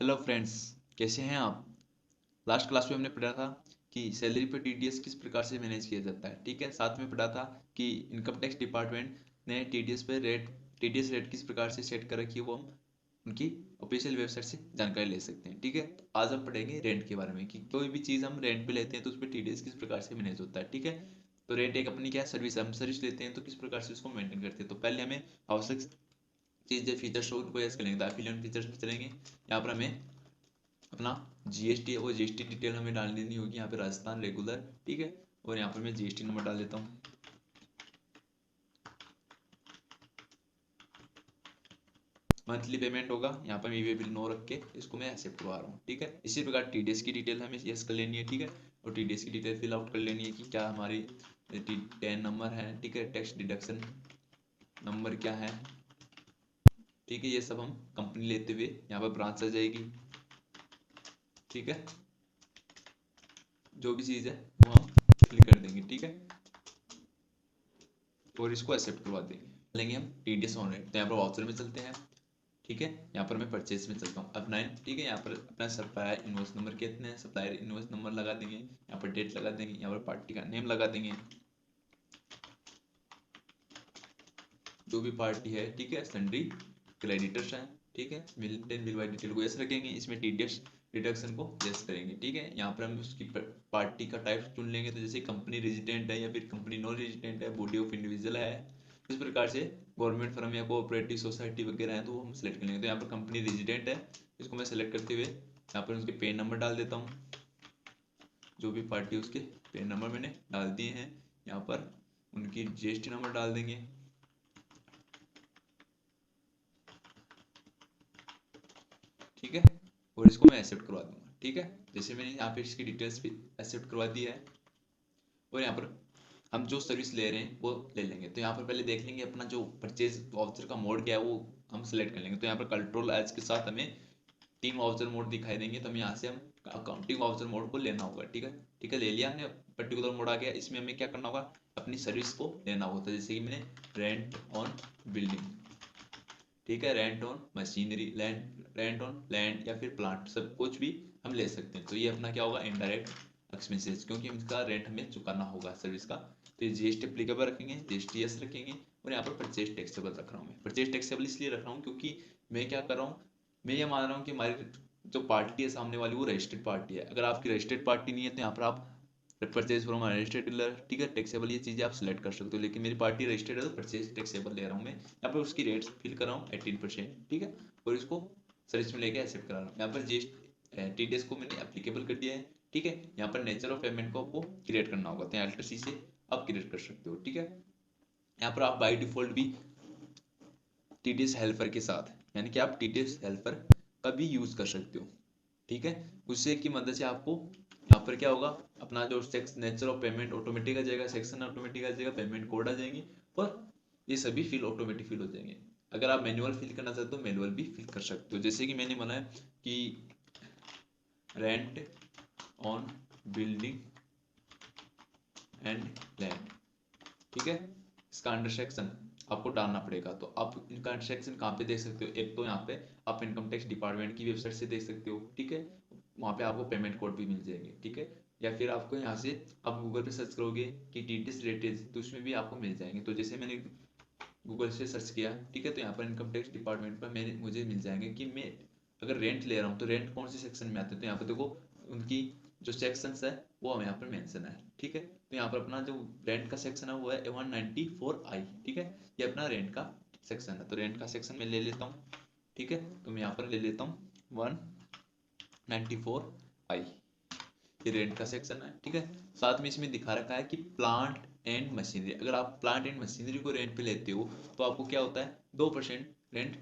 Hello friends, कैसे हैं आप। लास्ट क्लास में हमने पढ़ा था कि सैलरी पर टीडीएस किस प्रकार से मैनेज किया जाता है। ठीक है, साथ में पढ़ा था कि इनकम टैक्स डिपार्टमेंट ने टीडीएस रेट किस प्रकार से सेट कर रखी है, वो हम उनकी ऑफिशियल वेबसाइट से जानकारी ले सकते हैं। ठीक है, तो आज हम पढ़ेंगे रेंट के बारे में कि कोई भी चीज़ हम रेंट पे लेते हैं तो उस पर टीडीएस किस प्रकार से मैनेज होता है। ठीक है, तो रेंट एक अपनी क्या सर्विस, हम सर्विस लेते हैं तो किस प्रकार से उसको मेंटेन करते हैं। तो पहले हमें आवश्यक चीज़ फीचर्स को उनको ऐसे करेंगे, एफिलिएट फीचर्स में चलेंगे। यहाँ पर हमें अपना जीएसटी है, वो जीएसटी डिटेल हमें डाल देनी होगी। यहाँ पे राजस्थान रेगुलर, ठीक है, और यहाँ पर मैं जीएसटी नंबर डाल देता हूँ। मंथली पेमेंट होगा, यहाँ पर वे बिल नो रख के इसको मैं एक्सेप्ट करवा रहा हूँ। ठीक है, इसी प्रकार टीडीएस की डिटेल हमें यस कर लेनी है। ठीक है, और टीडीएस की डिटेल फिल आउट कर लेनी है कि क्या हमारी टेन नंबर है। ठीक है, टैक्स डिडक्शन नंबर क्या है। ठीक है, ये सब हम कंपनी लेते हुए यहाँ पर ब्रांच आ जाएगी। ठीक है, जो भी चीज़ है वो हम फिल कर देंगे। ठीक है, और इसको एक्सेप्ट करवा देंगे। लेंगे हम टीडीएस ऑन रेट, तो यहाँ पर वाउचर में चलते हैं। ठीक है, यहाँ पर मैं परचेज में चलता हूँ अपना। ठीक है, यहाँ पर अपना सप्लायर इनवॉइस नंबर कितने हैं, सप्लायर इनवॉइस नंबर लगा देंगे। यहाँ पर डेट लगा देंगे, यहाँ पर पार्टी का नेम लगा देंगे, जो भी पार्टी है। ठीक है, सन्ड्री क्रेडिटर्स हैं। ठीक है, बिल बाय डिटेल को यस रखेंगे, इसमें टीडीएस डिडक्शन को यस करेंगे। ठीक है, यहाँ पर हम उसकी पार्टी का टाइप चुन लेंगे, तो जैसे कंपनी रेजिडेंट है या फिर कंपनी नॉन रेजिडेंट है, बॉडी ऑफ इंडिविजुअल है, इस प्रकार से गवर्नमेंट फर्म या कोऑपरेटिव सोसाइटी वगैरह है तो वो हम सेलेक्ट कर लेंगे। तो यहाँ पर कंपनी रेजिडेंट है, इसको मैं सेलेक्ट करते हुए यहाँ पर उसके पेन नंबर डाल देता हूँ। जो भी पार्टी उसके पेन नंबर मैंने डाल दिए हैं, यहाँ पर उनकी जीएसटी नंबर डाल देंगे। ठीक है, और इसको मैं एक्सेप्ट करवा दूंगा। ठीक है, जैसे मैंने यहाँ पे इसकी डिटेल्स भी एक्सेप्ट करवा दी है, और यहाँ पर हम जो सर्विस ले रहे हैं वो ले लेंगे। तो यहाँ पर पहले देख लेंगे अपना जो परचेज वाउचर का मोड क्या है, वो हम सेलेक्ट कर लेंगे। तो यहाँ पर कंट्रोल एज के साथ हमें 3 वाउचर मोड दिखाई देंगे, तो हम यहाँ से हम अकाउंटिंग वाउचर मोड को लेना होगा। ठीक है, ठीक है, ले लिया हमने, पर्टिकुलर मोड आ गया। इसमें हमें क्या करना होगा, अपनी सर्विस को लेना होता है। जैसे कि मैंने रेंट ऑन बिल्डिंग, ठीक है, rent on machinery, rent on land या फिर प्लांट, सब कुछ भी हम ले सकते हैं। तो ये अपना क्या होगा, इनडायरेक्ट एक्सपेंसेस, क्योंकि इसका रेंट हमें चुकाना होगा सर्विस का। तो ये जीएसटी एप्लीकेबल रखेंगे, जीएसटी एस रखेंगे, और यहाँ पर परचेज टैक्सेबल रख रहा हूँ मैं। परचेज टैक्सेबल इसलिए रख रहा हूँ क्योंकि मैं क्या कर रहा हूँ, मैं ये मान रहा हूँ कि हमारी जो पार्टी है सामने वाली वो रजिस्टर्ड पार्टी है। अगर आपकी रजिस्टर्ड पार्टी नहीं है तो यहाँ पर आप परचेज फ्रॉम रजिस्टर्ड डीलर, ठीक है, टैक्सेबल, ये चीज़ें आप सेलेक्ट कर सकते हो। लेकिन मेरी पार्टी रजिस्टर्ड है तो परचेज टैक्सेबल ले रहा हूँ मैं। यहाँ पर उसकी रेट्स फिल कर रहा हूँ 18%। ठीक है, और इसको सर्विस में लेके एक्सेप्ट करा रहा हूँ। यहाँ पर जीएसटी टीडीएस को मैंने एप्लीकेबल कर दिया है। ठीक है, यहाँ पर नेचर ऑफ पेमेंट को आपको क्रिएट करना होगा, तो अल्टर सी से आप क्रिएट कर सकते हो। ठीक है, यहाँ पर आप बाई डिफॉल्ट भी टीडीएस हेल्पर के साथ, यानी कि आप टीडीएस हेल्पर का भी यूज़ कर सकते हो। ठीक है, उससे की मदद से आपको यहाँ पर क्या होगा, अपना जो सेक्स नेचर ऑफ पेमेंट ऑटोमेटिक आ जाएगा, सेक्शन ऑटोमेटिक आ जाएगा, पेमेंट कोड आ जाएंगे, और ये सभी फिल ऑटोमेटिक फिल हो जाएंगे। अगर आप मैनुअल फिल करना चाहते हो मैनुअल भी फिल कर सकते हो। जैसे कि मैंने बनाया कि rent on building and land. ठीक है, इसका अंडर सेक्शन आपको डालना पड़ेगा। तो आप इनका अंडर सेक्शन कहाँ पे देख सकते हो, एक तो यहाँ पे आप इनकम टैक्स डिपार्टमेंट की वेबसाइट से देख सकते हो। ठीक है, वहाँ पे आपको पेमेंट कोड भी मिल जाएंगे। ठीक है, या फिर आपको यहाँ से आप गूगल पे सर्च करोगे कि टीडीएस रेटेज, तो उसमें भी आपको मिल जाएंगे। तो जैसे मैंने गूगल से सर्च किया, ठीक है, तो यहाँ पर इनकम टैक्स डिपार्टमेंट पर मैंने मुझे मिल जाएंगे कि मैं अगर रेंट ले रहा हूँ तो रेंट कौन से सेक्शन में आते हैं। तो यहाँ पर देखो उनकी जो सेक्शंस है वो हमें यहाँ पर मेंशन है। ठीक है, तो यहाँ पर अपना जो रेंट का सेक्शन है वो है 194I। ठीक है, ये अपना रेंट का सेक्शन है, तो रेंट का सेक्शन मैं ले लेता हूँ। ठीक है, तो मैं यहाँ पर ले लेता हूँ 194I, ये रेंट का सेक्शन है। ठीक है, साथ में इसमें दिखा रखा है कि प्लांट एंड मशीनरी, अगर आप प्लांट एंड मशीनरी को रेंट पे लेते हो तो आपको क्या होता है, 2% रेंट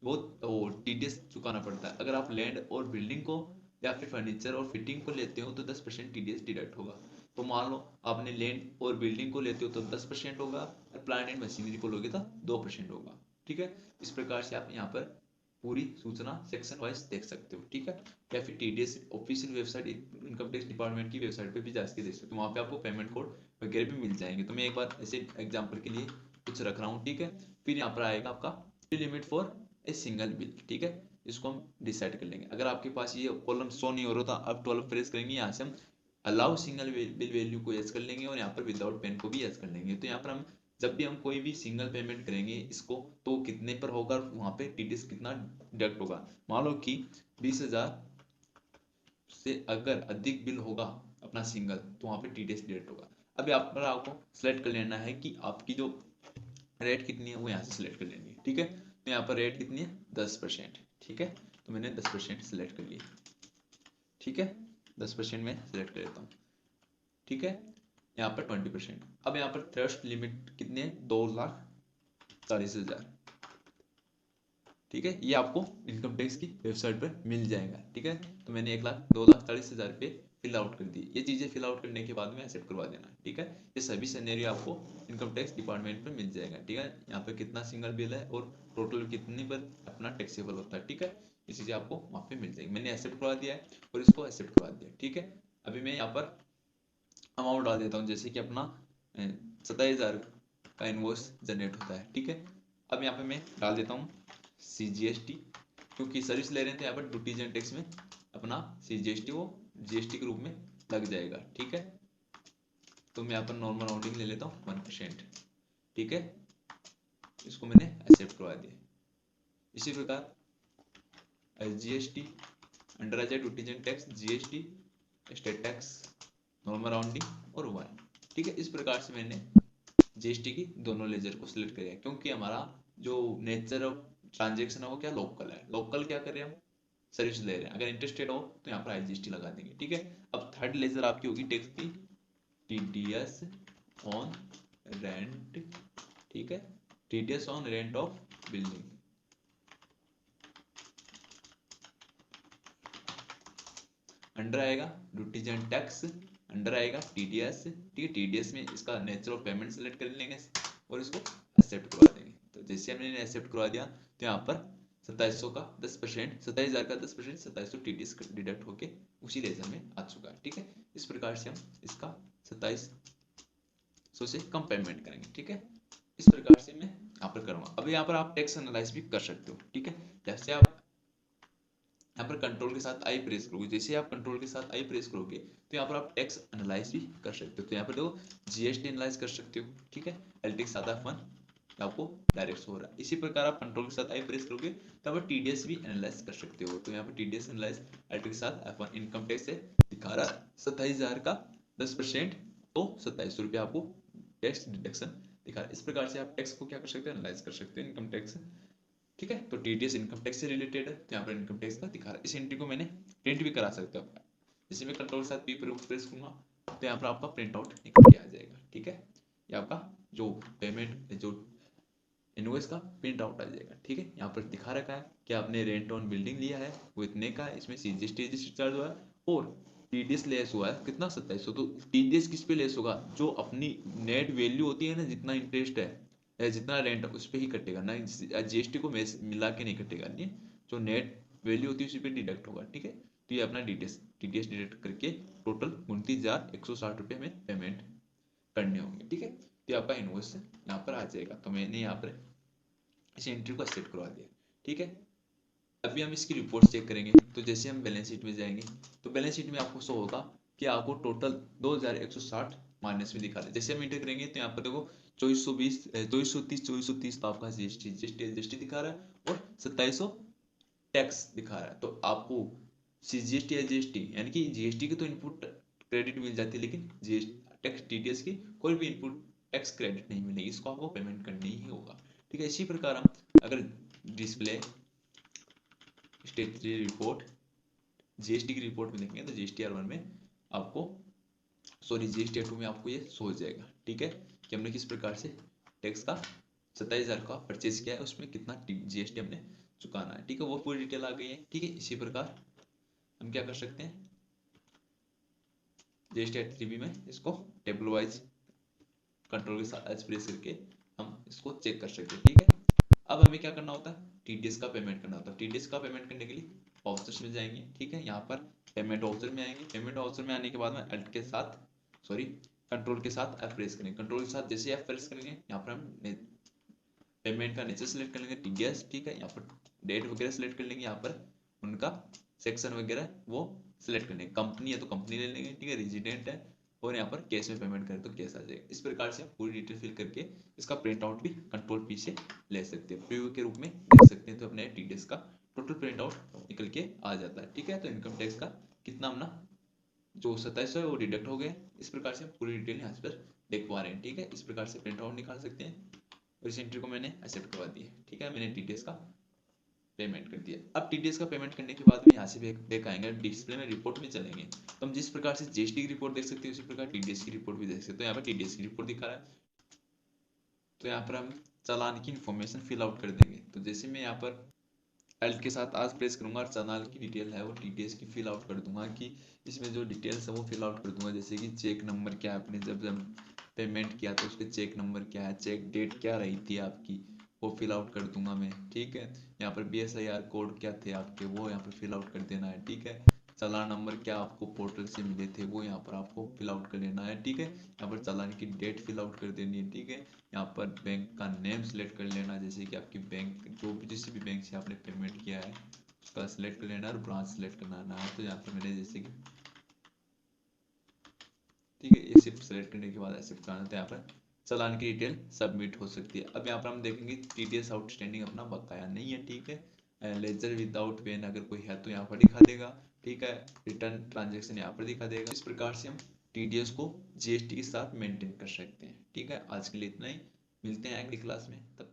वो टीडीएस चुकाना पड़ता है। अगर आप लैंड और बिल्डिंग को या फिर फर्नीचर और फिटिंग को लेते हो तो 10% टीडीएस डिडक्ट होगा। तो मान लो आपने लैंड और बिल्डिंग को लेते हो तो 10% होगा, और प्लांट एंड मशीनरी को लोगे तो 2% होगा। ठीक है, इस प्रकार से आप यहाँ पर पूरी सूचना सेक्शन वाइज देख सकते हो। ठीक है, या फिर TDS official website income tax department की वेबसाइट पे भी जाके देख सकते हो, वहाँ पे आपको पेमेंट कोड वगैरह भी मिल जाएंगे। तो मैं एक बार ऐसे एग्जांपल के लिए कुछ रख रहा हूँ। ठीक है, फिर यहाँ पर आएगा आपका limit for a single bill. ठीक है, इसको हम डिसाइड कर लेंगे। अगर आपके पास ये कॉलम शो नहीं हो रहा था, अब 12 प्रेस करेंगे, यहाँ से हम अलाउ सिंगल बिल वैल्यू को यस कर लेंगे और यहाँ पर विदाउट पेन को भी यस कर लेंगे। तो यहाँ पर हम जब भी हम कोई भी सिंगल पेमेंट करेंगे इसको, तो कितने पर होगा, वहाँ पे टीडीएस कितना डिडक्ट होगा। मान लो कि 20,000 से अगर अधिक बिल होगा अपना सिंगल, तो वहाँ पे टीडीएस डिडक्ट होगा। अभी आपको सेलेक्ट कर लेना है कि आपकी जो रेट कितनी है वो यहाँ से सिलेक्ट कर लेनी है, ठीक है। तो यहाँ पर रेट कितनी है, 10%, ठीक है। तो मैंने 10% सिलेक्ट कर लिया, ठीक है, 10% में सिलेक्ट कर लेता हूँ, ठीक है। यहाँ पर 20%। अब यहाँ पर थ्रेशोल्ड लिमिट कितनी है, 2,40,000, ठीक है। ये आपको इनकम टैक्स की वेबसाइट पर मिल जाएगा, ठीक है। तो मैंने 2,40,000 पे फिल आउट कर दी। ये चीज़ें फिल आउट करने के बाद में एक्सेप्ट करवा देना, ठीक है। ये सभी सिनेरियो आपको इनकम टैक्स डिपार्टमेंट में मिल जाएगा, ठीक है। यहाँ पे कितना सिंगल बिल है और टोटल कितनी पर अपना टैक्सेबल होता है, ठीक है। ये चीज़ें आपको वहाँ पे मिल जाएगी। मैंने एक्सेप्ट करवा दिया है और इसको एक्सेप्ट करवा दिया, ठीक है। अभी मैं यहाँ पर अमाउंट डाल देता हूँ, जैसे कि अपना 27,000 का इनवॉइस जनरेट होता है, ठीक है। अब यहाँ पे मैं डाल देता हूँ CGST, क्योंकि सर्विस ले रहे थे यहाँ पर ड्यूटीज एंड टैक्स में अपना CGST वो GST के रूप में लग जाएगा, ठीक है। तो मैं यहाँ पर नॉर्मल राउंडिंग ले लेता हूँ 1%, ठीक है। इसको मैंने एक्सेप्ट करवा दिया। इसी प्रकार GST अंडर आ जाए duties and tax, GST, state tax, normal rounding और 1, ठीक है। इस प्रकार से मैंने GST की दोनों लेजर को सिलेक्ट किया, क्योंकि हमारा जो नेचर ऑफ ट्रांजेक्शन है वो क्या लोकल है। लोकल क्या कर रहे हैं हम, सर्विस ले रहे हैं। अगर इंटरेस्टेड हो तो यहाँ पर IGST लगा देंगे, ठीक है। अब थर्ड लेजर आपकी होगी टैक्स की, TDS ऑन रेंट, ठीक है, TDS on rent of building. Under आएगा ड्यूटीज एंड टैक्स, अंडर आएगा TDS, ठीक है। TDS में इसका नेचर ऑफ पेमेंट सेलेक्ट कर लेंगे और इसको एक्सेप्ट करवा देंगे। तो जैसे हमने एक्सेप्ट करवा दिया तो यहाँ पर 2700 का 10%, 27,000 का 10%, 2700 TDS डिडक्ट होके उसी लेजर में आ चुका है, ठीक है। इस प्रकार से हम इसका 2700 से कम पेमेंट करेंगे, ठीक है। इस प्रकार से मैं यहाँ पर करूँगा। अब यहाँ पर आप टैक्स एनालाइज भी कर सकते हो, ठीक है। जैसे आप यहाँ पर कंट्रोल के साथ आई प्रेस करोगे, जैसे आप कंट्रोल के साथ आई प्रेस करोगे तो यहाँ पर आप टैक्स एनालाइज भी कर सकते हो। तो यहाँ पर देखो GST एनालाइज कर सकते हो, ठीक है। LTX सादा फन आपको डायरेक्ट हो रहा है। इसी प्रकार आप कंट्रोल के साथ आई प्रेस करोगे तो यहाँ पर TDS भी एनालाइज कर सकते हो। तो यहाँ पर TDS एनालाइज LTX के साथ F1 इनकम टैक्स से दिखा रहा है 27,000 का 10%, तो 2700 रुपये आपको टैक्स डिडक्शन दिखा रहा है। इस प्रकार से आप टैक्स को क्या कर सकते हो, एनालाइज कर सकते हो, इनकम टैक्स, ठीक है। तो TDS इनकम टैक्स से रिलेटेड है, तो यहाँ पर इनकम टैक्स का दिखा रहा है। इस एंट्री को मैंने प्रिंट भी करा सकता हूँ। जैसे मैं कंट्रोल के साथ P पर प्रेस करूंगा तो यहाँ पर आपका प्रिंट आउट निकल के आ जाएगा, ठीक है। ये आपका जो पेमेंट जो इनवॉइस का प्रिंट आउट आ जाएगा, ठीक है। यहाँ पर दिखा रखा है कि आपने रेंट ऑन बिल्डिंग लिया है वो इतने का है, इसमें CGST चार्ज हुआ है और TDS लेस हुआ है कितना, 2700। तो TDS किस पे लेस होगा, जो अपनी नेट वैल्यू होती है ना, जितना इंटरेस्ट है या जितना रेंट उस पर ही कटेगा ना, GST को मिला के नहीं कटेगा, नहीं, जो नेट वैल्यू होती है उसी पे डिडक्ट होगा, ठीक है। तो ये अपना TDS डिडक्ट करके टोटल 29,160 रुपये हमें पेमेंट करने होंगे, ठीक है। तो आपका इनवॉइस यहाँ पर आ जाएगा। तो मैंने यहाँ पर इस एंट्री को एक्सेप्ट करवा दिया, ठीक है। अभी हम इसकी रिपोर्ट चेक करेंगे। तो जैसे हम बैलेंस शीट में जाएंगे तो बैलेंस शीट में आपको शो होगा कि आपको टोटल 2,160 माइनस में दिखा रहा है। जैसे हम इंटर करेंगे तो यहाँ पर देखो 2430 तो आपका GST दिखा रहा है और 2700 टैक्स दिखा रहा है। तो आपको CGST या GST यानी कि GST की तो इनपुट क्रेडिट मिल जाती है, लेकिन टैक्स TDS की कोई भी इनपुट टैक्स क्रेडिट नहीं मिलेगी, इसको आपको पेमेंट करनी ही होगा, ठीक है। इसी प्रकार हम अगर डिस्प्ले स्टेटरी रिपोर्ट GST की रिपोर्ट में देखेंगे तो GST R1 में आपको GST R2 में आपको ये सो जाएगा, ठीक है, कि हमने किस प्रकार से टैक्स का 27,000 का परचेज किया है, उसमें कितना GST हमने चुकाना है, ठीक है। वो पूरी डिटेल आ गई है, ठीक है। इसी प्रकार हम क्या कर सकते हैं, GST R3 में इसको टेबल वाइज कंट्रोल के साथ एच प्रेस करके हम इसको चेक कर सकते हैं, ठीक है। अब हमें क्या करना होता है, TDS का पेमेंट करना होता है। TDS का पेमेंट करने के लिए ऑप्शंस में जाएंगे, ठीक है। यहाँ पर पेमेंट ऑप्शन में आएंगे। पेमेंट ऑप्शन में आने के बाद में अल्ट के साथ कंट्रोल के साथ F प्रेस करेंगे। कंट्रोल के साथ जैसे F प्रेस करेंगे यहाँ पर हम पेमेंट का नेचर सेलेक्ट कर लेंगे TDS, ठीक है। यहाँ पर डेट वगैरह सेलेक्ट कर लेंगे, यहाँ पर उनका सेक्शन वगैरह वो सिलेक्ट कर लेंगे, कंपनी है तो कंपनी ले लेंगे, ठीक है, रेजिडेंट है और यहाँ पर कैश में पेमेंट करें तो कैश आ जाएगा। इस प्रकार से आप पूरी डिटेल फिल करके इसका प्रिंट आउट भी कंट्रोल पी से ले सकते हैं, प्रीव्यू के रूप में देख सकते हैं, तो अपने टीडीएस का टोटल प्रिंट आउट निकल के आ जाता है, ठीक है। तो इनकम टैक्स का कितना अपना जो 2700 है वो डिडक्ट हो गया। इस प्रकार से हम पूरी डिटेल यहाँ पर देख पा रहे हैं, ठीक है। इस प्रकार से प्रिंट आउट निकाल सकते हैं और इस एंट्री को मैंने एक्सेप्ट करवा दी है, ठीक है, मैंने टीडीएस का पेमेंट कर दिया। अब टीडीएस का पेमेंट करने के बाद में यहाँ से बैक आएंगे, डिस्प्ले में रिपोर्ट में चलेंगे, तो हम जिस प्रकार से जीएसटी की रिपोर्ट देख सकते हैं उसी प्रकार टीडीएस की रिपोर्ट भी देख सकते हैं। तो यहाँ पर टीडीएस की रिपोर्ट दिखा रहा है, तो यहाँ पर हम चालान की इन्फॉर्मेशन फिल आउट कर देंगे। तो जैसे मैं यहाँ पर एल्ट के साथ आज प्रेस करूंगा और चालान की डिटेल है वो टीडीएस की फिल आउट कर दूंगा, कि इसमें जो डिटेल्स है वो फिल आउट कर दूंगा, जैसे कि चेक नंबर क्या है, आपने जब पेमेंट किया तो उसके चेक नंबर क्या है, चेक डेट क्या रही थी आपकी, वो फिल आउट कर दूंगा मैं, ठीक है। यहाँ पर BSIR कोड क्या थे आपके, वो यहाँ पर फिल आउट कर देना है, ठीक है। चालान नंबर क्या आपको पोर्टल से मिले थे वो यहाँ पर आपको फिल आउट कर लेना है, ठीक है। यहाँ पर चालान की डेट फिल आउट कर देनी है, ठीक है। यहाँ पर बैंक का नेम सेलेक्ट कर लेना, जैसे कि आपकी बैंक जो भी जिस भी बैंक से आपने पेमेंट किया है उसका सेलेक्ट कर लेना और ब्रांच सेलेक्ट करना है। तो यहाँ पर मैंने जैसे कि ठीक है, ये सिर्फ सेलेक्ट करने के बाद एक्सेप्ट करना था, यहाँ पर चालान की डिटेल सबमिट हो सकती है। अब यहाँ पर हम देखेंगे टीडीएस आउटस्टैंडिंग अपना बकाया नहीं है, ठीक है। लेजर विदाउट पेन अगर कोई है तो यहाँ पर दिखा देगा, ठीक है। रिटर्न ट्रांजेक्शन यहाँ पर दिखा देगा। इस प्रकार से हम टीडीएस को जीएसटी के साथ मेंटेन कर सकते हैं, ठीक है। आज के लिए इतना ही, मिलते हैं अगली क्लास में, तब